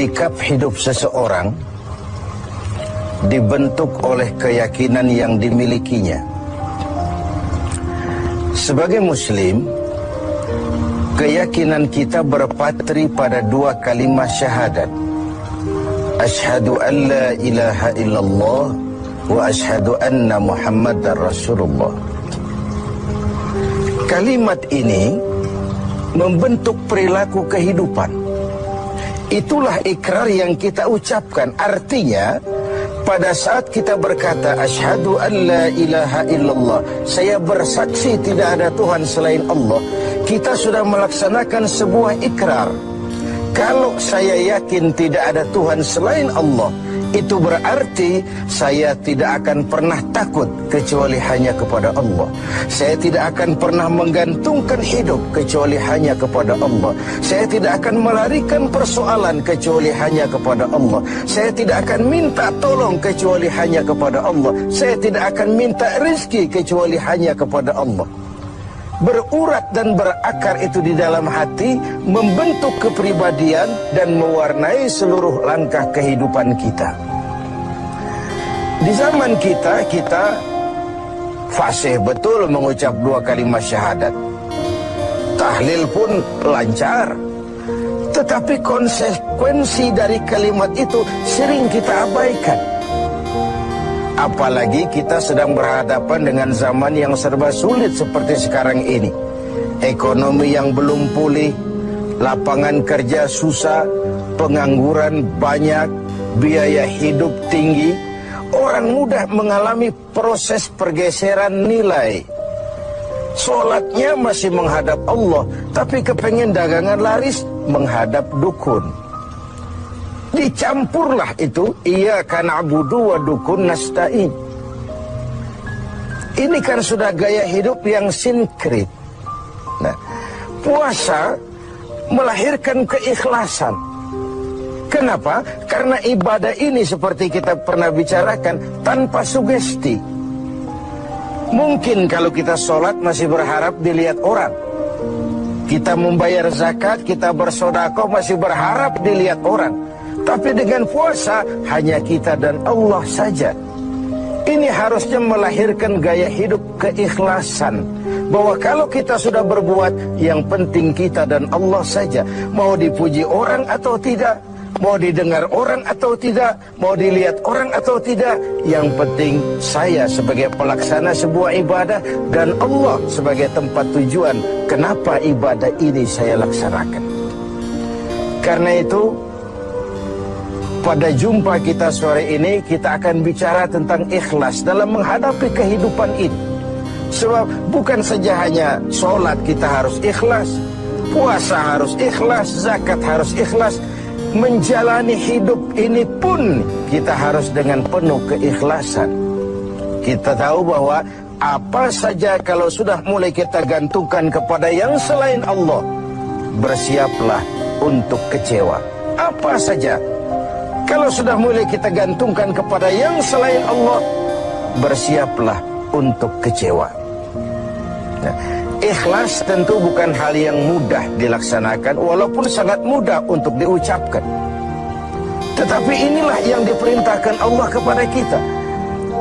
sikap hidup seseorang dibentuk oleh keyakinan yang dimilikinya. Sebagai muslim, keyakinan kita berpatri pada dua kalimat syahadat. Asyhadu an la ilaha illallah wa asyhadu anna Muhammadar Rasulullah. Kalimat ini membentuk perilaku kehidupan. Itulah ikrar yang kita ucapkan. Artinya, pada saat kita berkata asyhadu an la ilaha illallah, saya bersaksi tidak ada Tuhan selain Allah, kita sudah melaksanakan sebuah ikrar. Kalau saya yakin tidak ada Tuhan selain Allah, itu berarti saya tidak akan pernah takut kecuali hanya kepada Allah. Saya tidak akan pernah menggantungkan hidup kecuali hanya kepada Allah. Saya tidak akan melarikan persoalan kecuali hanya kepada Allah. Saya tidak akan minta tolong kecuali hanya kepada Allah. Saya tidak akan minta rezeki kecuali hanya kepada Allah. Berurat dan berakar itu di dalam hati, membentuk kepribadian dan mewarnai seluruh langkah kehidupan kita. Di zaman kita fasih betul mengucap dua kalimat syahadat. Tahlil pun lancar. Tetapi konsekuensi dari kalimat itu sering kita abaikan. Apalagi kita sedang berhadapan dengan zaman yang serba sulit seperti sekarang ini. Ekonomi yang belum pulih, lapangan kerja susah, pengangguran banyak, biaya hidup tinggi. Orang mudah mengalami proses pergeseran nilai. Sholatnya masih menghadap Allah, tapi kepengen dagangan laris menghadap dukun. Dicampurlah itu, iyyaka na'budu wa dukun nasta'in. Ini kan sudah gaya hidup yang sinkrit. Nah, puasa melahirkan keikhlasan. Kenapa? Karena ibadah ini seperti kita pernah bicarakan tanpa sugesti. Mungkin kalau kita sholat masih berharap dilihat orang. Kita membayar zakat, kita bersedekah masih berharap dilihat orang. Tapi dengan puasa hanya kita dan Allah saja. Ini harusnya melahirkan gaya hidup keikhlasan. Bahwa kalau kita sudah berbuat, yang penting kita dan Allah saja. Mau dipuji orang atau tidak, mau didengar orang atau tidak, mau dilihat orang atau tidak, yang penting saya sebagai pelaksana sebuah ibadah dan Allah sebagai tempat tujuan kenapa ibadah ini saya laksanakan. Karena itu, pada jumpa kita sore ini, kita akan bicara tentang ikhlas dalam menghadapi kehidupan ini. Sebab bukan saja hanya sholat kita harus ikhlas, puasa harus ikhlas, zakat harus ikhlas. Menjalani hidup ini pun kita harus dengan penuh keikhlasan. Kita tahu bahwa apa saja kalau sudah mulai kita gantungkan kepada yang selain Allah, bersiaplah untuk kecewa. Apa saja kalau sudah mulai kita gantungkan kepada yang selain Allah, bersiaplah untuk kecewa. Nah, ikhlas tentu bukan hal yang mudah dilaksanakan, walaupun sangat mudah untuk diucapkan. Tetapi inilah yang diperintahkan Allah kepada kita.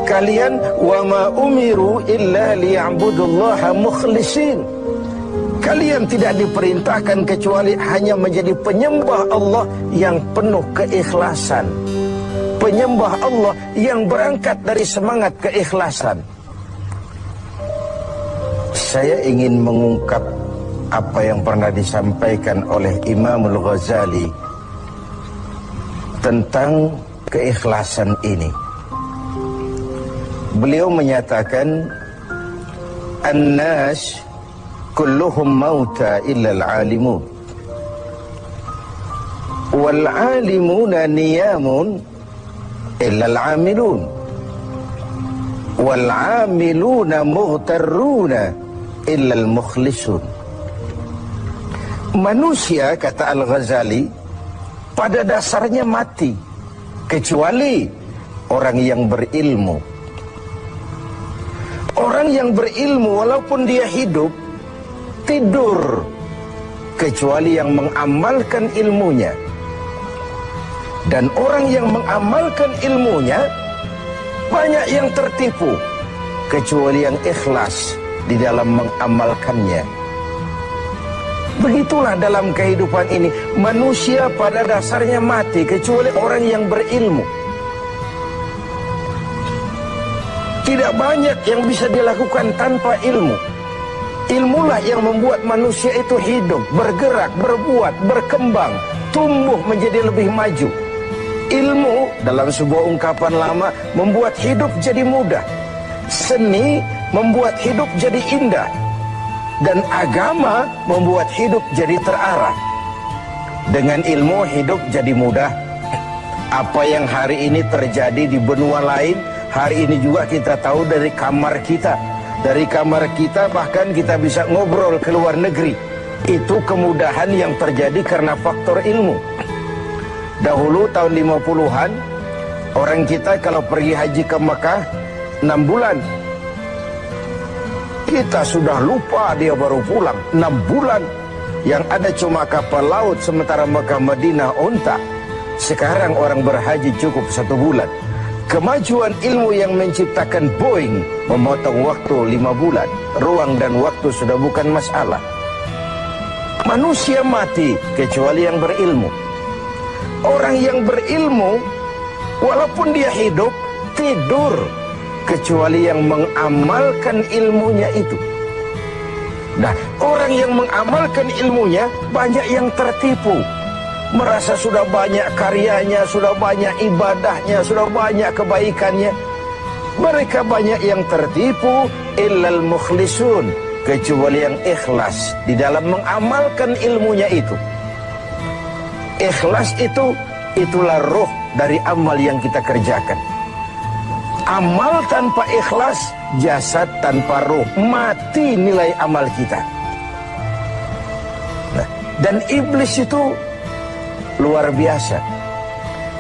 Kalian wa ma umiru illa liya'budullaha mukhlisin. Kalian tidak diperintahkan kecuali hanya menjadi penyembah Allah yang penuh keikhlasan. Penyembah Allah yang berangkat dari semangat keikhlasan. Saya ingin mengungkap apa yang pernah disampaikan oleh Imam Al-Ghazali tentang keikhlasan ini. Beliau menyatakan, An-nas kulluhum mauta illa al-alimun wal-alimuna niyamun illa al-amilun wal-amiluna mughtarruna illa al-mukhlisun. Manusia, kata Al-Ghazali, pada dasarnya mati kecuali orang yang berilmu. Orang yang berilmu walaupun dia hidup, tidur kecuali yang mengamalkan ilmunya. Dan orang yang mengamalkan ilmunya, banyak yang tertipu, kecuali yang ikhlas di dalam mengamalkannya. Begitulah dalam kehidupan ini, manusia pada dasarnya mati, kecuali orang yang berilmu. Tidak banyak yang bisa dilakukan tanpa ilmu. Ilmulah yang membuat manusia itu hidup, bergerak, berbuat, berkembang, tumbuh menjadi lebih maju. Ilmu dalam sebuah ungkapan lama membuat hidup jadi mudah. Seni membuat hidup jadi indah. Dan agama membuat hidup jadi terarah. Dengan ilmu hidup jadi mudah. Apa yang hari ini terjadi di benua lain, hari ini juga kita tahu dari kamar kita. Dari kamar kita bahkan kita bisa ngobrol ke luar negeri. Itu kemudahan yang terjadi karena faktor ilmu. Dahulu tahun 50-an, orang kita kalau pergi haji ke Mekah 6 bulan. Kita sudah lupa dia baru pulang 6 bulan. Yang ada cuma kapal laut, sementara Mekah Madinah unta. Sekarang orang berhaji cukup 1 bulan. Kemajuan ilmu yang menciptakan Boeing memotong waktu 5 bulan. Ruang dan waktu sudah bukan masalah. Manusia mati kecuali yang berilmu. Orang yang berilmu, walaupun dia hidup, tidur, kecuali yang mengamalkan ilmunya itu. Nah, orang yang mengamalkan ilmunya banyak yang tertipu. Merasa sudah banyak karyanya, sudah banyak ibadahnya, sudah banyak kebaikannya. Mereka banyak yang tertipu, illal mukhlisun, kecuali yang ikhlas di dalam mengamalkan ilmunya itu. Ikhlas itulah roh dari amal yang kita kerjakan. Amal tanpa ikhlas, jasad tanpa roh, mati nilai amal kita. Nah, dan iblis itu luar biasa.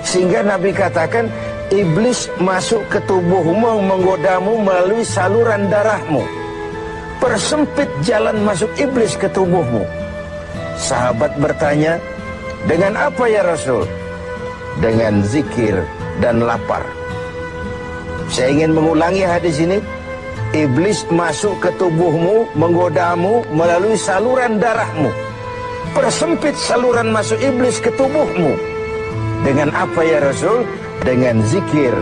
Sehingga Nabi katakan, iblis masuk ke tubuhmu, menggodamu melalui saluran darahmu. Persempit jalan masuk iblis ke tubuhmu. Sahabat bertanya, dengan apa ya Rasul? Dengan zikir dan lapar. Saya ingin mengulangi hadis ini. Iblis masuk ke tubuhmu, menggodamu melalui saluran darahmu. Persempit saluran masuk iblis ke tubuhmu. Dengan apa ya Rasul? Dengan zikir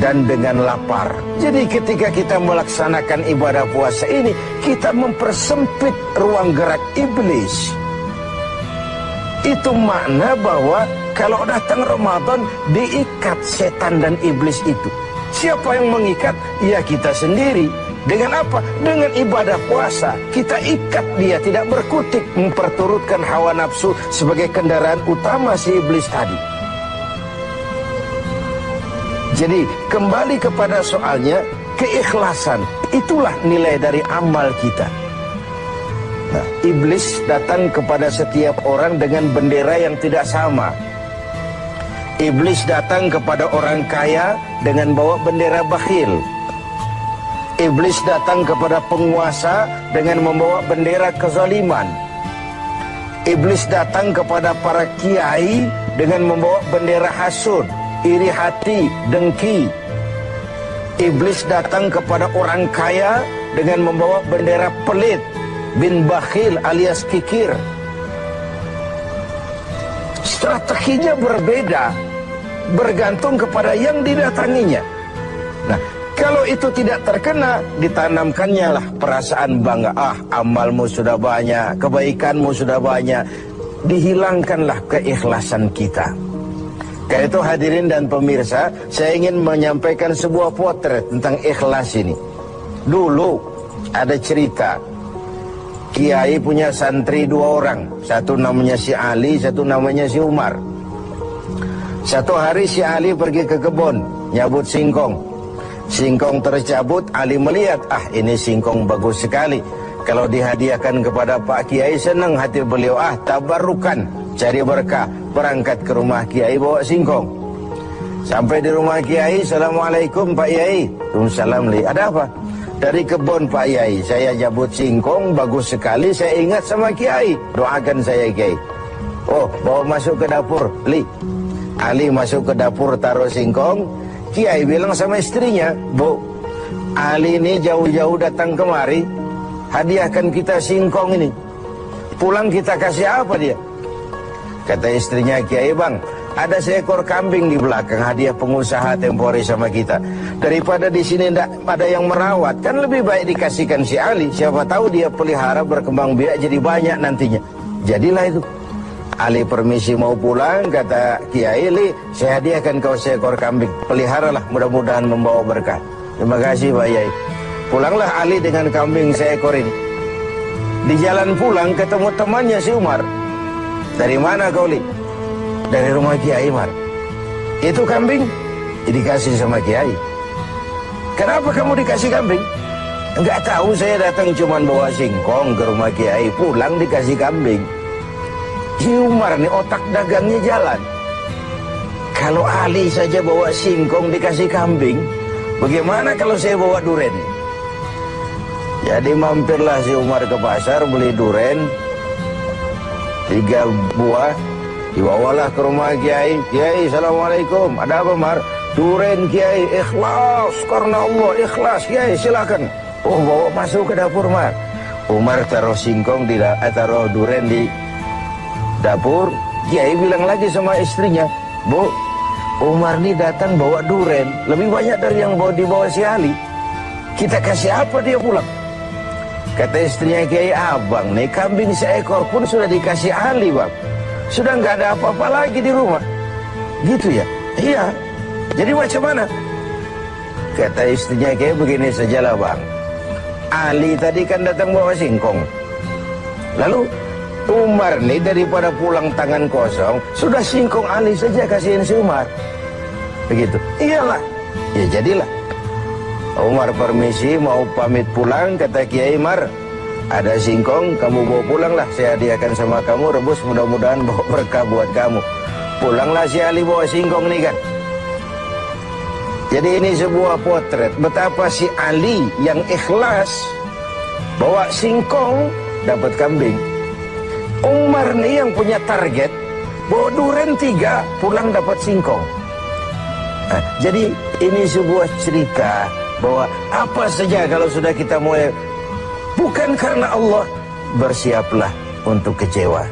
dan dengan lapar. Jadi ketika kita melaksanakan ibadah puasa ini, kita mempersempit ruang gerak iblis. Itu makna bahwa kalau datang Ramadan, diikat setan dan iblis itu. Siapa yang mengikat? Ya kita sendiri. Dengan apa? Dengan ibadah puasa. Kita ikat dia, tidak berkutik, memperturutkan hawa nafsu sebagai kendaraan utama si iblis tadi. Jadi kembali kepada soalnya, keikhlasan itulah nilai dari amal kita. Nah, iblis datang kepada setiap orang dengan bendera yang tidak sama. Iblis datang kepada orang kaya dengan bawa bendera bakhil. Iblis datang kepada penguasa dengan membawa bendera kezaliman. Iblis datang kepada para kiai dengan membawa bendera hasud, iri hati, dengki. Iblis datang kepada orang kaya dengan membawa bendera pelit, bin bakhil alias kikir. Strateginya berbeda, bergantung kepada yang didatanginya. Nah, kalau itu tidak terkena, ditanamkannya lah perasaan bangga. Amalmu sudah banyak, kebaikanmu sudah banyak. Dihilangkanlah keikhlasan kita. Karena itu hadirin dan pemirsa, saya ingin menyampaikan sebuah potret tentang ikhlas ini. Dulu ada cerita, kiai punya santri 2 orang. Satu namanya si Ali, satu namanya si Umar. Satu hari si Ali pergi ke kebun, nyabut singkong. Singkong tercabut, Ali melihat, ini singkong bagus sekali. Kalau dihadiahkan kepada Pak Kiai, senang hati beliau. Tabarukan, cari berkah. Berangkat ke rumah Kiai bawa singkong. Sampai di rumah Kiai, Assalamualaikum Pak Kiai. Waalaikumsalam. Ada apa? Dari kebun Pak Kiai, saya jabut singkong, bagus sekali. Saya ingat sama Kiai, doakan saya Kiai. Oh, bawa masuk ke dapur, Li. Ali masuk ke dapur taruh singkong. Kiai bilang sama istrinya, Bu, Ali ini jauh-jauh datang kemari, hadiahkan kita singkong ini. Pulang kita kasih apa dia? Kata istrinya, Kiai, Bang, ada seekor kambing di belakang, hadiah pengusaha temporary sama kita. Daripada di sini tidak ada yang merawat, kan lebih baik dikasihkan si Ali. Siapa tahu dia pelihara berkembang biak jadi banyak nantinya. Jadilah itu. Ali permisi mau pulang, kata Kiai, Li, saya hadiahkan kau seekor kambing. Peliharalah, mudah-mudahan membawa berkah. Terima kasih Pak Yai. Pulanglah Ali dengan kambing seekor ini. Di jalan pulang ketemu temannya si Umar. Dari mana kau, Li? Dari rumah Kiai Umar. Itu kambing dikasih sama Kiai. Kenapa kamu dikasih kambing? Enggak tahu, saya datang cuman bawa singkong ke rumah Kiai, pulang dikasih kambing. Si Umar nih otak dagangnya jalan. Kalau Ali saja bawa singkong dikasih kambing, bagaimana kalau saya bawa duren? Jadi mampirlah si Umar ke pasar beli duren 3 buah, dibawalah ke rumah Kiai. Kiai, Assalamualaikum. Ada apa, Mar? Duren Kiai, ikhlas karena Allah, ikhlas. Kiai, silakan. Oh, bawa masuk ke dapur, Mar. Umar taruh singkong taruh duren di dapur. Kiai bilang lagi sama istrinya, Bu, Umar ini datang bawa duren lebih banyak dari yang dibawa si Ali. Kita kasih apa dia pulang? Kata istrinya Kiai, Abang nih kambing seekor pun sudah dikasih Ali, Bang. Sudah nggak ada apa-apa lagi di rumah. Gitu ya? Iya. Jadi macam mana? Kata istrinya Kiai, begini sajalah, Bang. Ali tadi kan datang bawa singkong. Lalu Umar nih daripada pulang tangan kosong, sudah singkong Ali saja kasihin si Umar. Begitu. Iyalah. Ya jadilah. Umar permisi mau pamit pulang, kata Kiai, Mar, ada singkong, kamu bawa pulanglah, saya hadiahkan sama kamu, rebus, mudah-mudahan bawa berkah buat kamu. Pulanglah si Ali bawa singkong nih kan. Jadi ini sebuah potret betapa si Ali yang ikhlas bawa singkong dapat kambing. Umar nih yang punya target bawa duren 3 pulang dapat singkong. Nah, jadi ini sebuah cerita bahwa apa saja kalau sudah kita mulai bukan karena Allah, bersiaplah untuk kecewa.